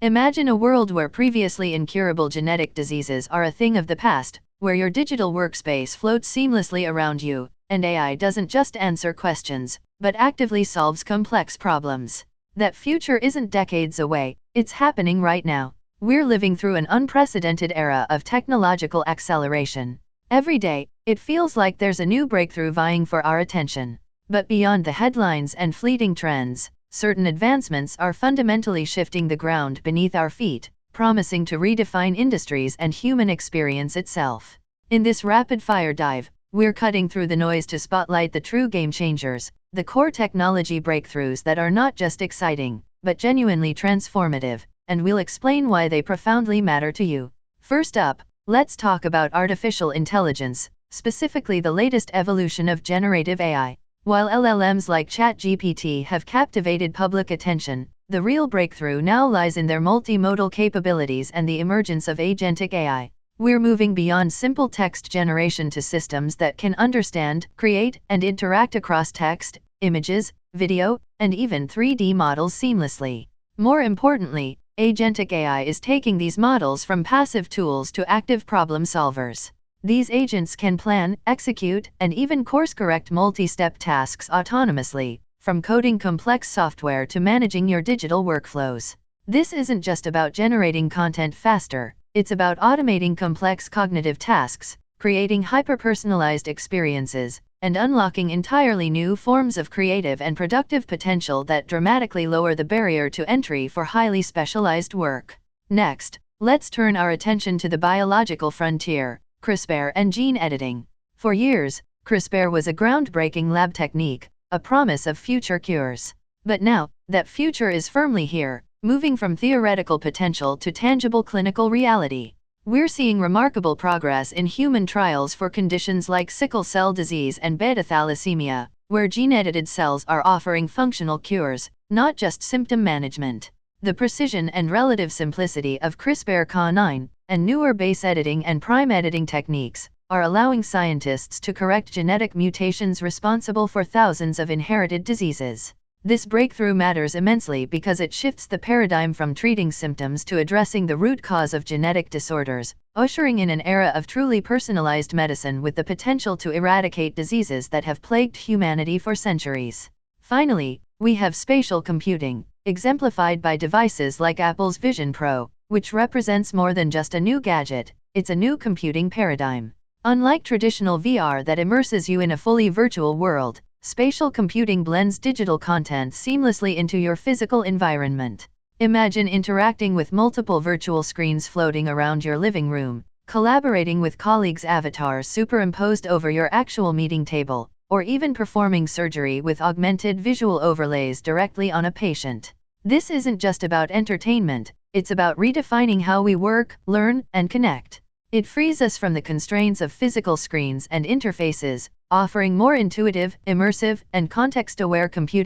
Imagine a world where previously incurable genetic diseases are a thing of the past, where your digital workspace floats seamlessly around you, and AI doesn't just answer questions, but actively solves complex problems. That future isn't decades away, it's happening right now. We're living through an unprecedented era of technological acceleration. Every day, it feels like there's a new breakthrough vying for our attention. But beyond the headlines and fleeting trends, certain advancements are fundamentally shifting the ground beneath our feet, promising to redefine industries and human experience itself. In this rapid-fire dive, we're cutting through the noise to spotlight the true game changers, the core technology breakthroughs that are not just exciting, but genuinely transformative, and we'll explain why they profoundly matter to you. First up, let's talk about artificial intelligence, specifically the latest evolution of generative AI. While LLMs like ChatGPT have captivated public attention, the real breakthrough now lies in their multimodal capabilities and the emergence of agentic AI. We're moving beyond simple text generation to systems that can understand, create, and interact across text, images, video, and even 3D models seamlessly. More importantly, agentic AI is taking these models from passive tools to active problem solvers. These agents can plan, execute, and even course-correct multi-step tasks autonomously, from coding complex software to managing your digital workflows. This isn't just about generating content faster, it's about automating complex cognitive tasks, creating hyper-personalized experiences, and unlocking entirely new forms of creative and productive potential that dramatically lower the barrier to entry for highly specialized work. Next, let's turn our attention to the biological frontier, CRISPR and gene editing. For years, CRISPR was a groundbreaking lab technique, a promise of future cures. But now, that future is firmly here, moving from theoretical potential to tangible clinical reality. We're seeing remarkable progress in human trials for conditions like sickle cell disease and beta thalassemia, where gene-edited cells are offering functional cures, not just symptom management. The precision and relative simplicity of CRISPR-Cas9, and newer base editing and prime editing techniques, are allowing scientists to correct genetic mutations responsible for thousands of inherited diseases. This breakthrough matters immensely because it shifts the paradigm from treating symptoms to addressing the root cause of genetic disorders, ushering in an era of truly personalized medicine with the potential to eradicate diseases that have plagued humanity for centuries. Finally, we have spatial computing, exemplified by devices like Apple's Vision Pro, which represents more than just a new gadget, it's a new computing paradigm. Unlike traditional VR that immerses you in a fully virtual world, spatial computing blends digital content seamlessly into your physical environment. Imagine interacting with multiple virtual screens floating around your living room, collaborating with colleagues' avatars superimposed over your actual meeting table, or even performing surgery with augmented visual overlays directly on a patient. This isn't just about entertainment, it's about redefining how we work, learn, and connect. It frees us from the constraints of physical screens and interfaces, offering more intuitive, immersive, and context-aware computing